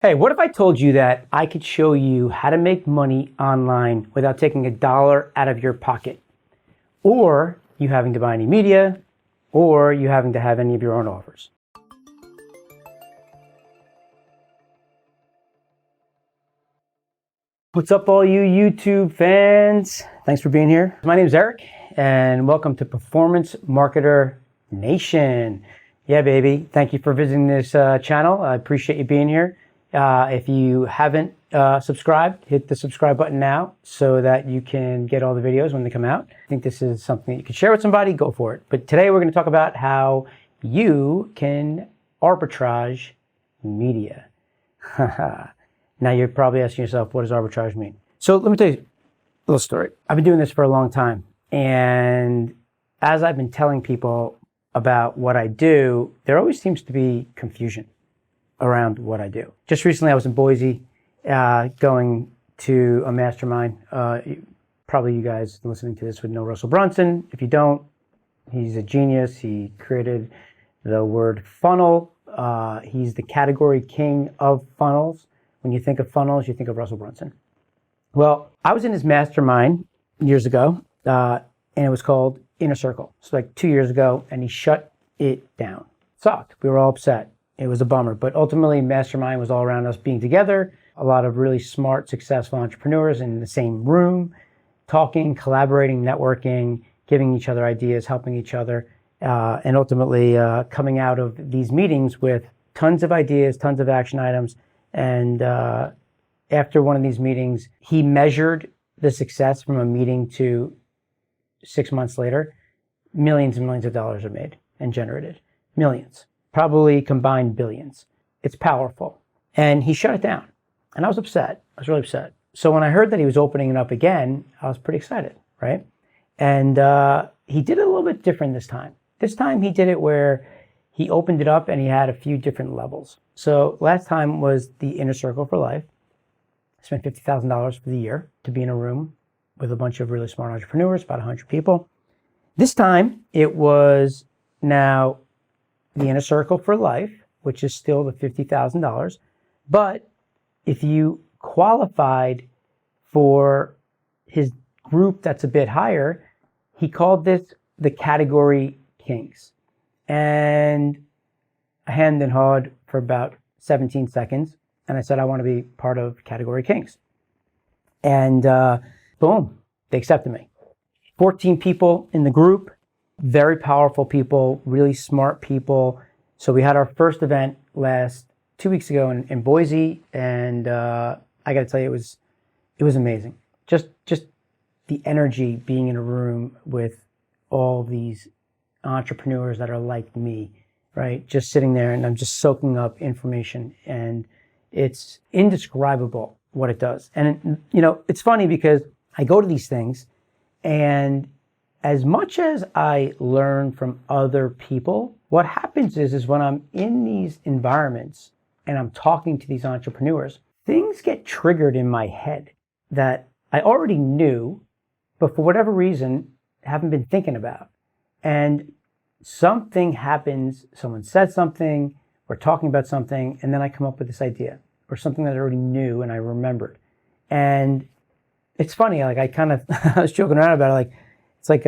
Hey, what if I told you that I could show you how to make money online without taking a dollar out of your pocket, or you having to buy any media, or you having to have any of your own offers? What's up, all you YouTube fans? Thanks for being here. My name is Eric, and welcome to Performance Marketer Nation. Yeah, baby. Thank you for visiting this channel. I appreciate you being here. If you haven't subscribed, hit the subscribe button now so that you can get all the videos when they come out. I think this is something that you can share with somebody, go for it. But today we're going to talk about how you can arbitrage media. Now you're probably asking yourself, what does arbitrage mean? So let me tell you a little story. I've been doing this for a long time. And as I've been telling people about what I do, there always seems to be confusion around what I do. Just recently I was in Boise going to a mastermind. Probably you guys listening to this would know Russell Brunson. If you don't, he's a genius. He created the word funnel. He's the category king of funnels. When you think of funnels, you think of Russell Brunson. Well, I was in his mastermind years ago, and it was called Inner Circle. So like 2 years ago, and he shut it down. Sucked. We were all upset. It was a bummer, but ultimately Mastermind was all around us being together, a lot of really smart, successful entrepreneurs in the same room, talking, collaborating, networking, giving each other ideas, helping each other, and ultimately coming out of these meetings with tons of ideas, tons of action items. And after one of these meetings, he measured the success from a meeting to 6 months later. Millions and millions of dollars are made and generated. Millions. Probably combined billions. It's powerful. And he shut it down. And I was upset. I was really upset. So when I heard that he was opening it up again, I was pretty excited, right? And he did it a little bit different this time. This time he did it where he opened it up and he had a few different levels. So last time was the Inner Circle for Life. I spent $50,000 for the year to be in a room with a bunch of really smart entrepreneurs, about 100 people. This time it was now the Inner Circle for Life, which is still the $50,000. But if you qualified for his group that's a bit higher, he called this the Category Kings. And I hemmed and hawed for about 17 seconds. And I said, I want to be part of Category Kings. And boom, they accepted me. 14 people in the group. Very powerful people, really smart people. So we had our first event last 2 weeks ago in Boise, and I got to tell you, it was amazing. Just the energy being in a room with all these entrepreneurs that are like me, right? Just sitting there, and I'm just soaking up information, and it's indescribable what it does. And it's funny because I go to these things, and as much as I learn from other people, what happens is when I'm in these environments and I'm talking to these entrepreneurs, things get triggered in my head that I already knew, but for whatever reason, haven't been thinking about. And something happens, someone said something, we're talking about something, and then I come up with this idea or something that I already knew and I remembered. And it's funny, like I was joking around about it, like, it's like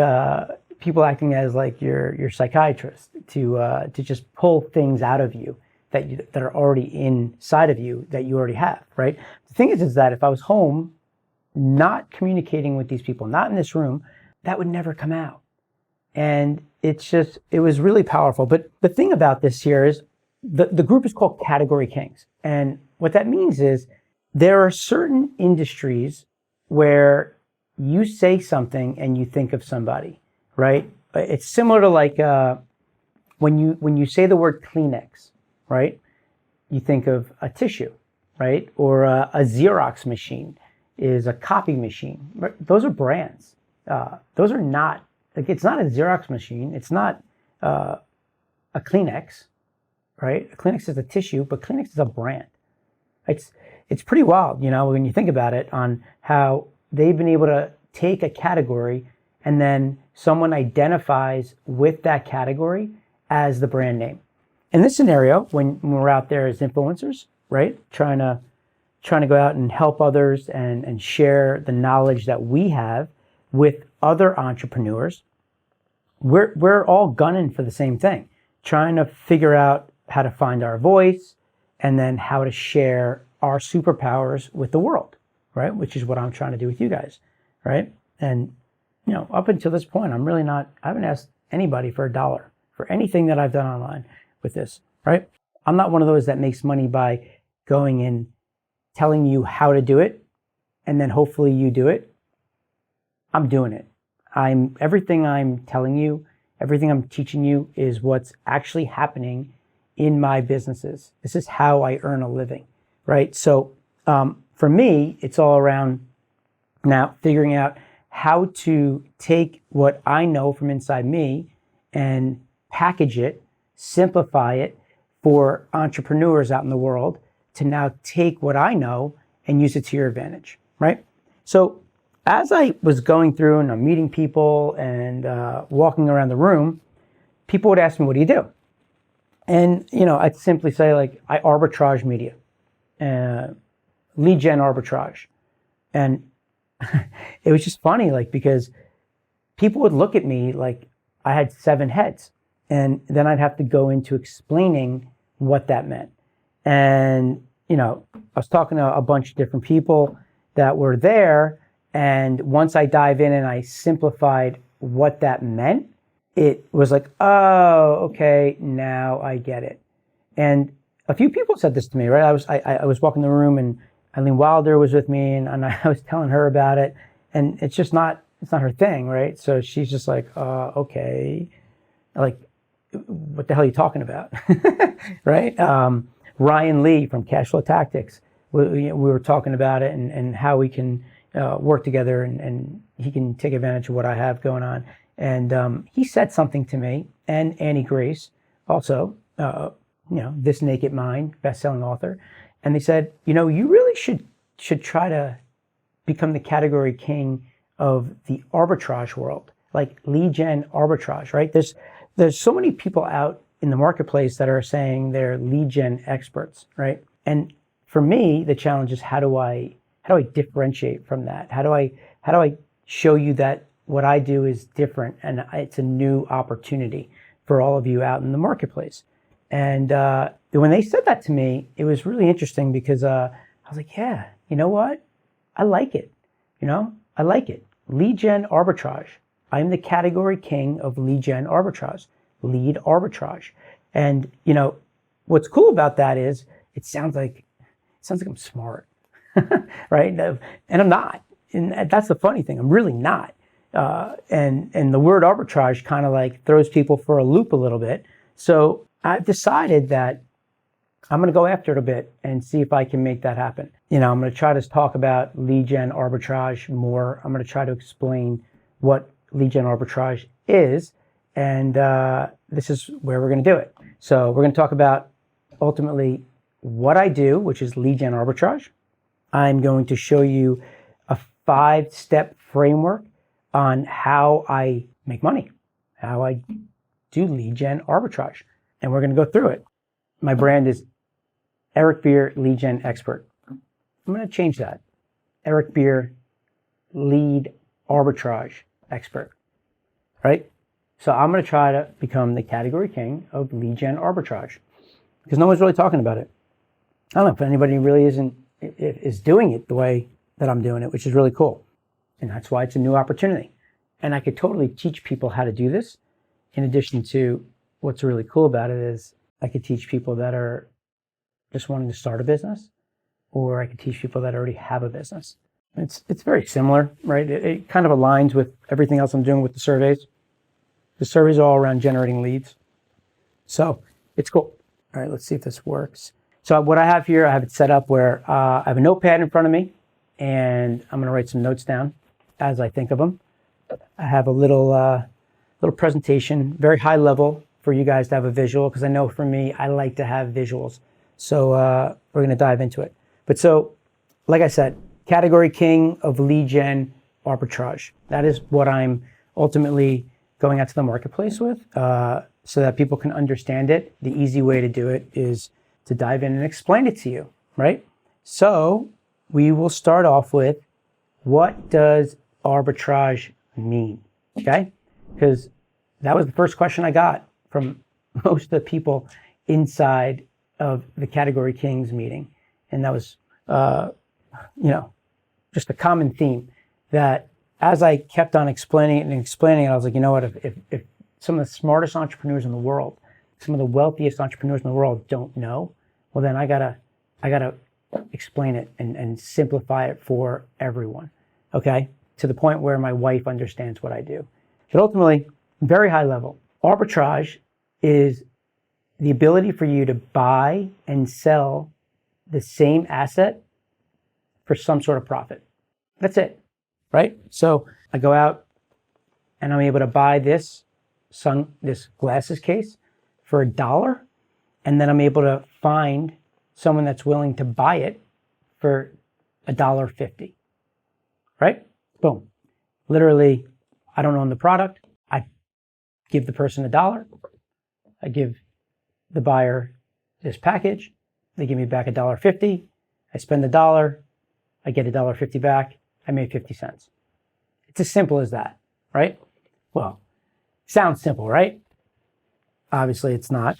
people acting as like your psychiatrist to just pull things out of you that are already inside of you that you already have, right? The thing is that if I was home, not communicating with these people, not in this room, that would never come out. And it was really powerful. But the thing about this here is the group is called Category Kings. And what that means is there are certain industries where you say something and you think of somebody, right? It's similar to like when you say the word Kleenex, right? You think of a tissue, right? Or a Xerox machine is a copy machine. Those are brands. Those are not, like, it's not a Xerox machine. It's not a Kleenex, right? A Kleenex is a tissue, but Kleenex is a brand. It's pretty wild, when you think about it, on how they've been able to take a category and then someone identifies with that category as the brand name. In this scenario, when we're out there as influencers, right? Trying to go out and help others and share the knowledge that we have with other entrepreneurs. We're all gunning for the same thing, trying to figure out how to find our voice and then how to share our superpowers with the world, right? Which is what I'm trying to do with you guys, right? And, up until this point, I haven't asked anybody for $1 for anything that I've done online with this, right? I'm not one of those that makes money by going and telling you how to do it and then hopefully you do it. I'm doing it. Everything I'm telling you, everything I'm teaching you is what's actually happening in my businesses. This is how I earn a living, right? So for me, it's all around now figuring out how to take what I know from inside me and package it, simplify it for entrepreneurs out in the world to now take what I know and use it to your advantage, right? So as I was going through and I'm meeting people and walking around the room, people would ask me, what do you do? And, I'd simply say, like, I arbitrage media, lead gen arbitrage. And it was just funny, like, because people would look at me like I had 7 heads. And then I'd have to go into explaining what that meant. And, I was talking to a bunch of different people that were there. And once I dive in and I simplified what that meant, it was like, oh, okay, now I get it. And a few people said this to me, right? I was walking the room and Eileen Wilder was with me and I was telling her about it. And it's not her thing, right? So she's just like, okay, like, what the hell are you talking about? Right? Ryan Lee from Cashflow Tactics, we were talking about it and how we can work together and he can take advantage of what I have going on. And he said something to me, and Annie Grace also, This Naked Mind, best-selling author. And they said, you really should try to become the category king of the arbitrage world, like lead gen arbitrage, right? There's so many people out in the marketplace that are saying they're lead gen experts, right? And for me, the challenge is how do I differentiate from that? How do I show you that what I do is different and it's a new opportunity for all of you out in the marketplace? And when they said that to me, it was really interesting because I was like, yeah, you know what? I like it. I like it. Lead gen arbitrage. I'm the category king of lead gen arbitrage, lead arbitrage. And, what's cool about that is it sounds like I'm smart, right? And I'm not. And that's the funny thing. I'm really not. And the word arbitrage kind of like throws people for a loop a little bit. So I've decided that I'm going to go after it a bit and see if I can make that happen. I'm going to try to talk about lead gen arbitrage more. I'm going to try to explain what lead gen arbitrage is. And this is where we're going to do it. So we're going to talk about ultimately what I do, which is lead gen arbitrage. I'm going to show you a 5-step framework on how I make money, how I do lead gen arbitrage. And we're going to go through it. My brand is Eric Beer Lead Gen Expert. I'm going to change that. Eric Beer Lead Arbitrage Expert. Right? So I'm going to try to become the category king of lead gen arbitrage because no one's really talking about it. I don't know if anybody really is doing it the way that I'm doing it, which is really cool. And that's why it's a new opportunity. And I could totally teach people how to do this. In addition to what's really cool about it is I could teach people that are just wanting to start a business, or I could teach people that already have a business. It's very similar, right? It kind of aligns with everything else I'm doing with the surveys. The surveys are all around generating leads. So it's cool. All right, let's see if this works. So what I have here, I have it set up where I have a notepad in front of me, and I'm going to write some notes down as I think of them. I have a little presentation, very high level for you guys to have a visual, because I know for me, I like to have visuals. So we're going to dive into it. But so, like I said, category king of lead gen arbitrage. That is what I'm ultimately going out to the marketplace with, so that people can understand it. The easy way to do it is to dive in and explain it to you. right? So we will start off with, what does arbitrage mean? Okay? Because that was the first question I got from most of the people inside of the Category Kings meeting. And that was, just a common theme that as I kept on explaining it, I was like, you know what, if some of the smartest entrepreneurs in the world, some of the wealthiest entrepreneurs in the world don't know, well then I gotta explain it and simplify it for everyone, okay? To the point where my wife understands what I do. But ultimately, very high level, arbitrage is the ability for you to buy and sell the same asset for some sort of profit. That's it, right? So I go out and I'm able to buy this glasses case for $1, and then I'm able to find someone that's willing to buy it for $1.50, right? Boom. Literally, I don't own the product. I give the person $1. I give the buyer this package. They give me back $1.50. I spend $1. I get $1.50 back. I made 50 cents. It's as simple as that, right? Well, sounds simple, right? Obviously, it's not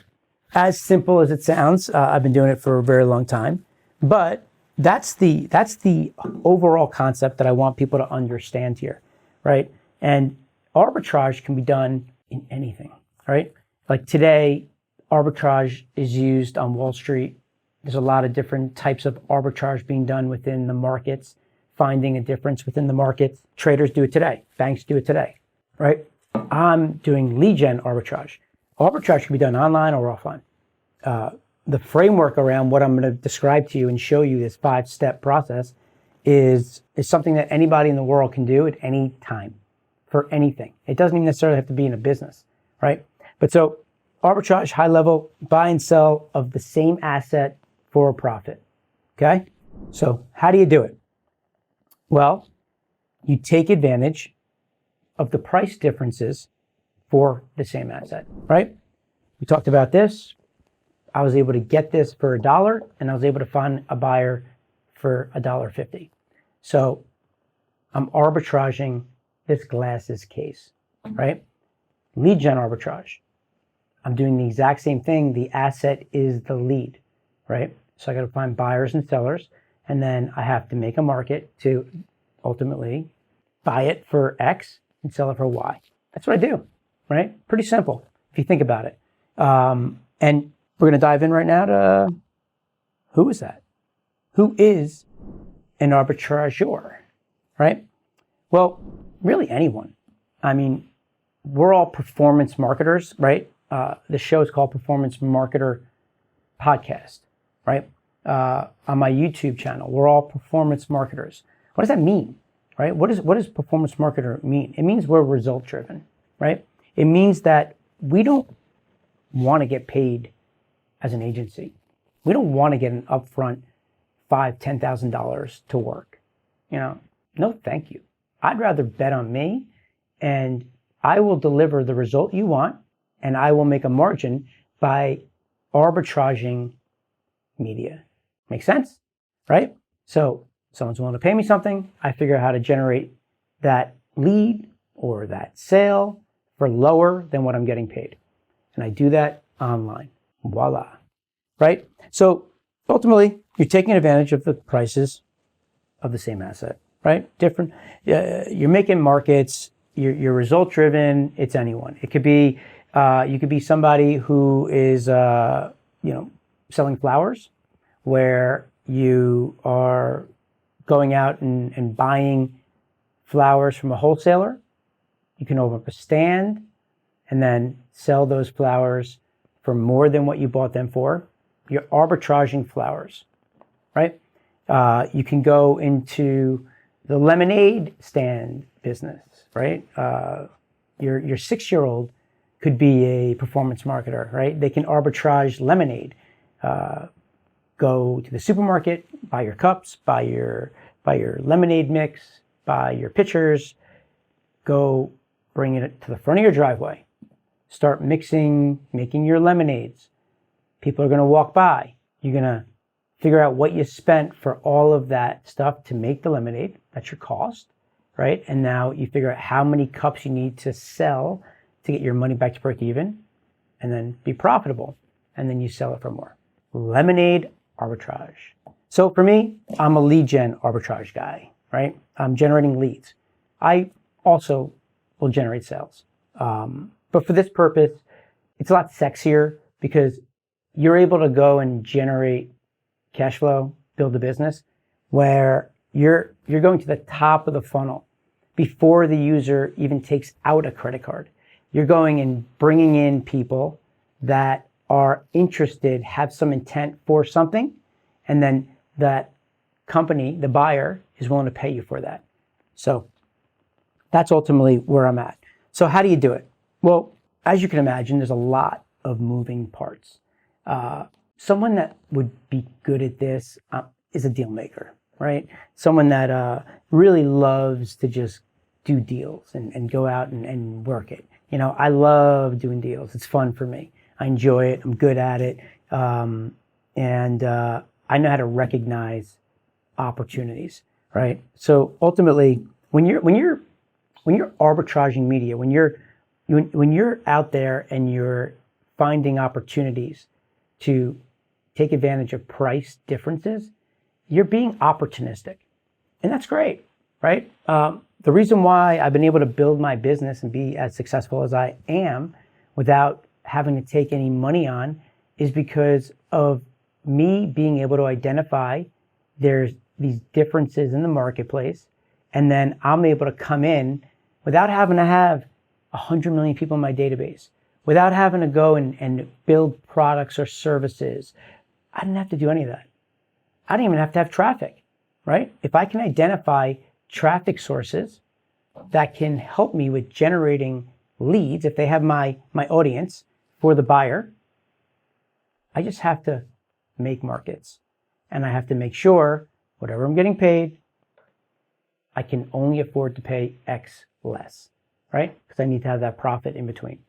as simple as it sounds. I've been doing it for a very long time, but that's the overall concept that I want people to understand here, right? And arbitrage can be done in anything, right? Like today, arbitrage is used on Wall Street. There's a lot of different types of arbitrage being done within the markets, finding a difference within the markets. Traders do it today. Banks do it today, right? I'm doing lead gen arbitrage. Arbitrage can be done online or offline. The framework around what I'm going to describe to you and show you, this 5-step process, is something that anybody in the world can do at any time for anything. It doesn't even necessarily have to be in a business, right? But so arbitrage, high level, buy and sell of the same asset for a profit, okay? So how do you do it? Well, you take advantage of the price differences for the same asset, right? We talked about this. I was able to get this for $1, and I was able to find a buyer for $1.50. So I'm arbitraging this glasses case, right? Lead gen arbitrage. I'm doing the exact same thing. The asset is the lead, right? So I got to find buyers and sellers, and then I have to make a market to ultimately buy it for X and sell it for Y. That's what I do, right? Pretty simple if you think about it. And we're going to dive in right now to, who is that? Who is an arbitrageur, right? Well, really anyone. I mean, we're all performance marketers, right? The show is called Performance Marketer Podcast, right? On my YouTube channel, we're all performance marketers. What does that mean, right? What does performance marketer mean? It means we're result driven, right? It means that we don't want to get paid as an agency. We don't want to get an upfront $5,000, $10,000 to work. No, thank you. I'd rather bet on me, and I will deliver the result you want, and I will make a margin by arbitraging media. Make sense? Right? So someone's willing to pay me something. I figure out how to generate that lead or that sale for lower than what I'm getting paid. And I do that online. Voila. Right? So ultimately, you're taking advantage of the prices of the same asset, right? Different. You're making markets. You're result driven. It's anyone. It could be, you could be somebody who is, selling flowers, where you are going out and buying flowers from a wholesaler. You can open up a stand and then sell those flowers for more than what you bought them for. You're arbitraging flowers, right? You can go into the lemonade stand business, right? Your 6-year-old could be a performance marketer, right? They can arbitrage lemonade. Go to the supermarket, buy your cups, buy your lemonade mix, buy your pitchers, go bring it to the front of your driveway. Start making your lemonades. People are going to walk by. You're going to figure out what you spent for all of that stuff to make the lemonade. That's your cost, right? And now you figure out how many cups you need to sell to get your money back to break even and then be profitable. And then you sell it for more. Lemonade arbitrage. So for me, I'm a lead gen arbitrage guy, right? I'm generating leads. I also will generate sales. But for this purpose, it's a lot sexier because you're able to go and generate cash flow, build a business where you're going to the top of the funnel before the user even takes out a credit card. You're going and bringing in people that are interested, have some intent for something, and then that company, the buyer, is willing to pay you for that. So that's ultimately where I'm at. So how do you do it? Well, as you can imagine, there's a lot of moving parts. Someone that would be good at this is a deal maker, right? Someone that really loves to just do deals and go out and work it. You know, I love doing deals. It's fun for me. I enjoy it. I'm good at it. And I know how to recognize opportunities, right? So ultimately, when you're arbitraging media, when you're out there and you're finding opportunities to take advantage of price differences, you're being opportunistic. And that's great, right? The reason why I've been able to build my business and be as successful as I am without having to take any money on is because of me being able to identify there's these differences in the marketplace, and then I'm able to come in without having to have 100 million people in my database, without having to go and build products or services. I didn't have to do any of that. I didn't even have to have traffic, right? If I can identify traffic sources that can help me with generating leads, if they have my audience for the buyer, I just have to make markets. And I have to make sure whatever I'm getting paid, I can only afford to pay X less, right? Because I need to have that profit in between.